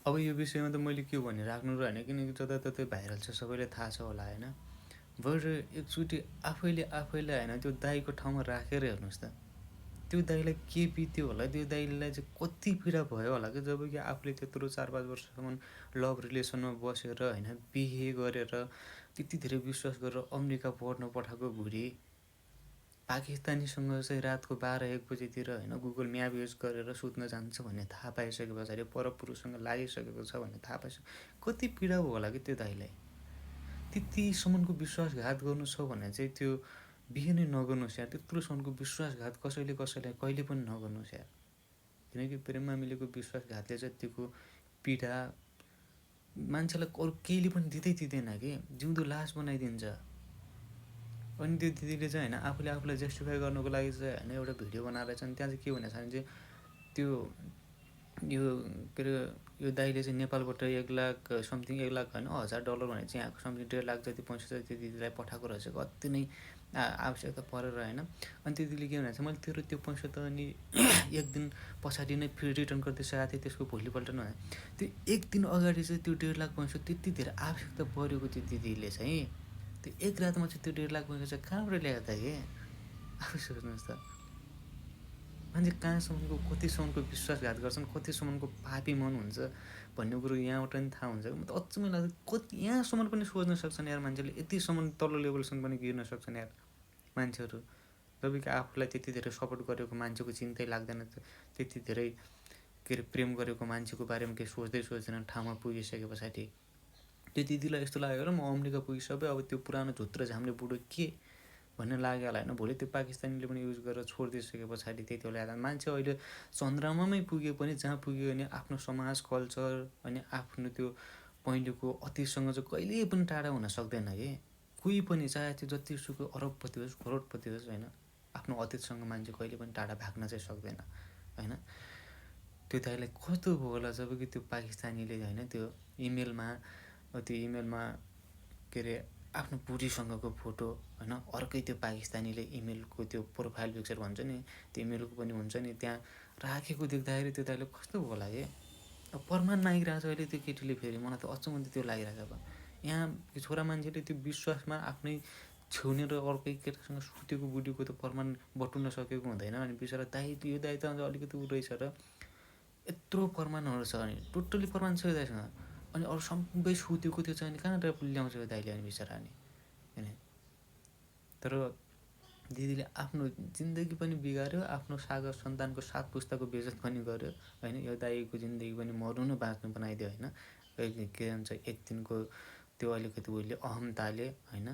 अब यो विषयमा त मैले के भनिराख्नु र होइन, किनकि जताततै भाइरल छ, सबैलाई थाहा छ होला होइन। बरु एकचोटि आफैले होइन त्यो दाइको ठाउँमा राखेर हेर्नुहोस् त, त्यो दाइलाई के बित्यो होला, त्यो दाइलाई चाहिँ कति पीडा भयो होला कि, जब कि आफूले त्यत्रो 4-5 वर्षसम्म लभ रिलेसनमा बसेर होइन, बिहे गरेर त्यति धेरै विश्वास गरेर अमेरिका पढ्न पठाएको बुढी पाकिस्तानीसँग चाहिँ रातको 12-1 बजीतिर होइन गुगल म्याप युज गरेर सुत्न जान्छ भन्ने थाहा पाइसके पछाडि, परपुरुषसँग लागिसकेको छ भन्ने थाहा पाइसके कति पीडा भयो होला कि त्यो दाइलाई। त्यतिसम्मको विश्वासघात गर्नु छ भने चाहिँ त्यो बिहे नै नगर्नुहोस् यार। त्यत्रोसम्मको विश्वासघात कसैले कसैलाई कहिले पनि नगर्नुहोस् यार। किनकि प्रेममा मिलेको विश्वासघातले जतिको पीडा मान्छेलाई अरू केहीले पनि दिँदैन कि, जिउँदो लास बनाइदिन्छ। अनि त्यो दिदीले चाहिँ होइन आफूले आफूलाई जस्टिफाई गर्नुको लागि चाहिँ होइन एउटा भिडियो बनाएर चाहिँ त्यहाँ चाहिँ के भनेको छ भने चाहिँ त्यो यो के अरे यो दाइले चाहिँ नेपालबाट 1 लाख समथिङ 1 लाख होइन $1000 भने चाहिँ यहाँको समथिङ 1.5 लाख जति पैसा चाहिँ त्यो दिदीलाई पठाएको रहेछ। अति नै आवश्यकता परेर होइन। अनि त्यो दिदीले के भनेको छ, मैले तेरो त्यो पैसा त अनि 1 दिन पछाडि नै फेरि रिटर्न गरिदिइसकेको थिएँ, त्यसको भोलिपल्ट नै त्यो 1 दिन अगाडि चाहिँ त्यो 1.5 लाख पैसा त्यति धेरै आवश्यकता परेको त्यो दिदीले चाहिँ त्यो 1 रातमा चाहिँ त्यो 1.5 लाख पैसा चाहिँ कहाँबाट ल्याएको त कि? आफै सोच्नुहोस् त। मान्छे कहाँसम्मको कतिसम्मको विश्वासघात गर्छन्, कतिसम्मको पापी मन हुन्छ भन्ने कुरो यहाँबाट पनि थाहा हुन्छ। म त अचम्मै लाग्छ, कति यहाँसम्म पनि सोच्न सक्छन् यार मान्छेले, यतिसम्म तल्लो लेभलसम्म पनि गिर्न सक्छन् यार मान्छेहरू। जब कि आफूलाई त्यति धेरै सपोर्ट गरेको मान्छेको चिन्तै लाग्दैन, त्यति धेरै के अरे प्रेम गरेको मान्छेको बारेमा केही सोच्दैन ठाउँमा पुगिसके पछाडि। त्यो दिदीलाई यस्तो लाग्यो र म अमेरिका पुगिसकेँ, अब त्यो पुरानो झुत्रो झाम्रे बुढो के भन्ने लाग्यो होला होइन। भोलि त्यो पाकिस्तानीले पनि युज गरेर छोडिदिइसके पछाडि त्यति बेला मान्छे अहिले चन्द्रमामै पुगे पनि, जहाँ पुग्यो भने आफ्नो समाज कल्चर अनि आफ्नो त्यो पहिलेको अतीतसँग चाहिँ कहिल्यै पनि टाढा हुन सक्दैन कि कोही पनि, चाहे त्यो जतिसुकै अरबपति होस् करोडपति होस् होइन, आफ्नो अतीतसँग मान्छे कहिले पनि टाढा भाग्न चाहिँ सक्दैन होइन। त्यो दाइलाई कस्तो भयो होला जब कि त्यो पाकिस्तानीले होइन त्यो इमेलमा के अरे आफ्नो बुढीसँगको फोटो होइन, अर्कै त्यो पाकिस्तानीले इमेलको त्यो प्रोफाइल पिक्चर भन्छ नि, त्यो इमेलको पनि हुन्छ नि, त्यहाँ राखेको देख्दाखेरि त्यो दाइले कस्तो भयो होला कि। अब प्रमाण मागिरहेको छ अहिले त्यो केटीले, फेरि मलाई त अचम्म त्यो लागिरहेको अब यहाँ छोरा मान्छेले त्यो विश्वासमा आफ्नै छेउने र अर्कै केटासँग सुतेको बुढीको त प्रमाण बटुल्न सकेको हुँदैन। अनि बिचरा यो दाइ त अलिकति उ रहेछ र यत्रो प्रमाणहरू छ अनि टोटल्ली प्रमाण छ यो दाइसँग, अनि अरू सबै सुतेको त्यो चाहिँ कहाँबाट ल्याउँछ यो दाइले अनि बिचरा नि होइन। तर दिदीले आफ्नो जिन्दगी पनि बिगाऱ्यो, आफ्नो सागर सन्तानको 7 पुस्ताको बेइज्जत पनि गर्यो होइन। यो दाइको जिन्दगी पनि मर्नु न बाँच्नु बनाइदियो होइन। के भन्छ एक दिनको त्यो अलिकति उसले अहमताले होइन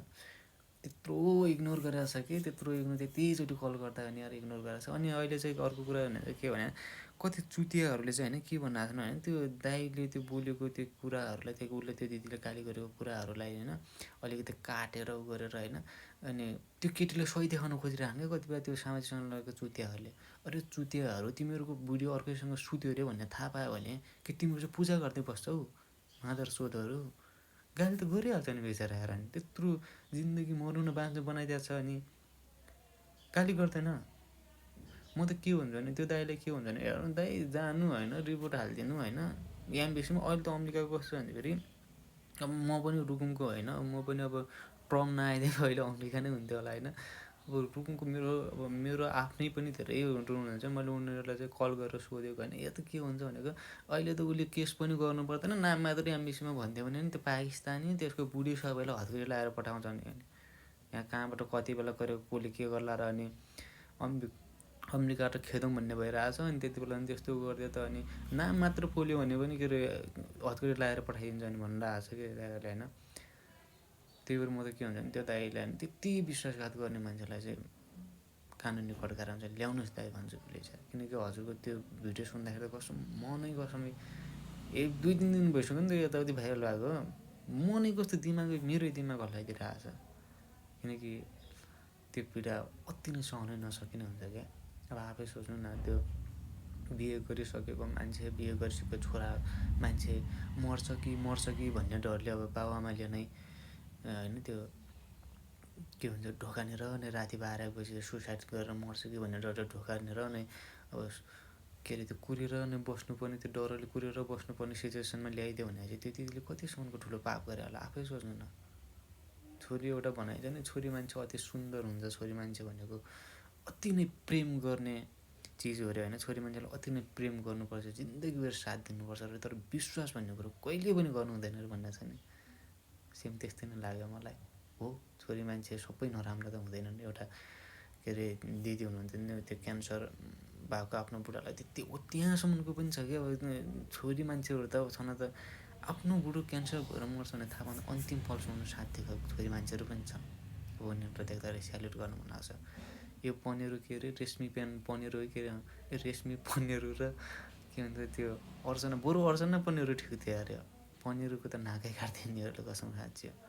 त्यत्रो इग्नोर गरेको छ कि, त्यतिचोटि कल गर्दा पनि यार इग्नोर गरेको छ। अनि अहिले चाहिँ अर्को कुरा भने के भने कति चुतियाहरूले चाहिँ होइन के भनिरहेको छन् होइन, त्यो दाइले त्यो बोलेको त्यो कुराहरूलाई, त्यो उसले त्यो दिदीले गाली गरेको कुराहरूलाई होइन अलिकति काटेर उ गरेर होइन, अनि त्यो केटीले सही देखाउन खोजिरहेको क्या कतिपय त्यो सामाजिक सञ्जालको चुतियाहरूले। अरे चुतियाहरू, तिमीहरूको बुढी अर्कैसँग सुत्यो अरे भन्ने थाहा पायो भने कि तिमीहरू चाहिँ पूजा गर्दै बस्छौ मादर सोधहरू, गाली त गरिहाल्छ नि बेचारा हेर। नि त्यत्रो जिन्दगी मर्नु न बाँच्नु बनाइदिएको छ अनि गाली गर्दैन। म त के हुन्छ भने त्यो दाइले के हुन्छ भने हेर्नु दाइ जानु होइन, रिपोर्ट हालिदिनु होइन एमबिसीमा। अहिले त अमेरिका कस्तो भने फेरि अब म पनि रुकुमको होइन, म पनि अब ट्रम नआइदिएको अहिले अमेरिका नै हुन्थ्यो होला होइन। अब रुकुमको मेरो आफ्नै पनि धेरै हुनुहुन्छ, मैले उनीहरूलाई चाहिँ कल गरेर सोधेको होइन यो त के हुन्छ भनेको, अहिले त उसले केस पनि गर्नु पर्दैन, नाम मात्र एमबिसीमा भनिदियो भने नि त्यो पाकिस्तानी त्यसको बुढी सबैलाई हतगरी लगाएर पठाउँछ नि। यहाँ कहाँबाट कति बेला गरेको कसले के गर्ला र अनि अमेरिका त खेदौँ भन्ने भइरहेछ। अनि त्यति बेला पनि त्यस्तो गरिदियो त अनि नाम मात्र पोल्यो भने पनि के अरे हतगरी लगाएर पठाइदिन्छ नि भनिरहेको छ कि दाइहरूले होइन। त्यही भएर म त के हुन्छ भने त्यो दाइलाई होइन त्यति विश्वासघात गर्ने मान्छेलाई चाहिँ कानुनी फड्काएर हुन्छ ल्याउनुहोस् दाइ भन्छु प्लिज। किनकि हजुरको त्यो भिडियो सुन्दाखेरि त कस्तो मनै कसमै 1-2-3 दिन भइसक्यो नि त यताउति भाइरल भएको, मनै कस्तो मेरै दिमाग हल्लाइदिइरहेको छ। किनकि त्यो पीडा अति नै सहनै नसकिने हुन्छ क्या। अब आफै सोच्नु न, त्यो बिहे गरिसकेको मान्छे, बिहे गरिसकेको छोरा मान्छे मर्छ कि भन्ने डरले अब बाबुआमाले नै होइन त्यो के भन्छ ढोकानेर नै राति 12 बजी सुसाइड गरेर मर्छ कि भन्ने डरले ढोकानेर नै अब के अरे त्यो कुरेर नै बस्नुपर्ने, त्यो डरले कुरेर बस्नुपर्ने सिचुएसनमा ल्याइदियो भने चाहिँ त्यतिले कतिसम्मको ठुलो पाप गरे होला आफै सोच्नु न। छोरी एउटा भनाइ छ नि, छोरी मान्छे अति सुन्दर हुन्छ, छोरी मान्छे भनेको अति नै प्रेम गर्ने चिज हो अरे होइन। छोरी मान्छेलाई अति नै प्रेम गर्नुपर्छ, जिन्दगीभर साथ दिनुपर्छ अरे, तर विश्वास भन्ने कुरो कहिले पनि गर्नु हुँदैन अरे भन्ने छ नि। सेम त्यस्तै नै लाग्यो मलाई। हो, छोरी मान्छे सबै नराम्रो त हुँदैन नि। एउटा के अरे दिदी हुनुहुन्थ्यो नि, त्यो क्यान्सर भएको आफ्नो बुढालाई त्यति हो त्यहाँसम्मको पनि छ क्या। अब छोरी मान्छेहरू त छन त आफ्नो बुढो क्यान्सर भएर मर्छ भने थाहा पाउनु अन्तिम पलसम्म साथ दिएको छोरी मान्छेहरू पनि छन्। हो, उनीहरू देख्दाखेरि स्याल्युट गर्नु मन लाग्छ। यो पनेरू के अरे रेशमी पनेरू के अरे रेशमी पनेरू र के भन्छ त्यो अर्चना, बरु अर्चना पनेरू ठिक थियो अरे। पनेरूको त नाकै काट्थ्यो नि कसम साँच्ची।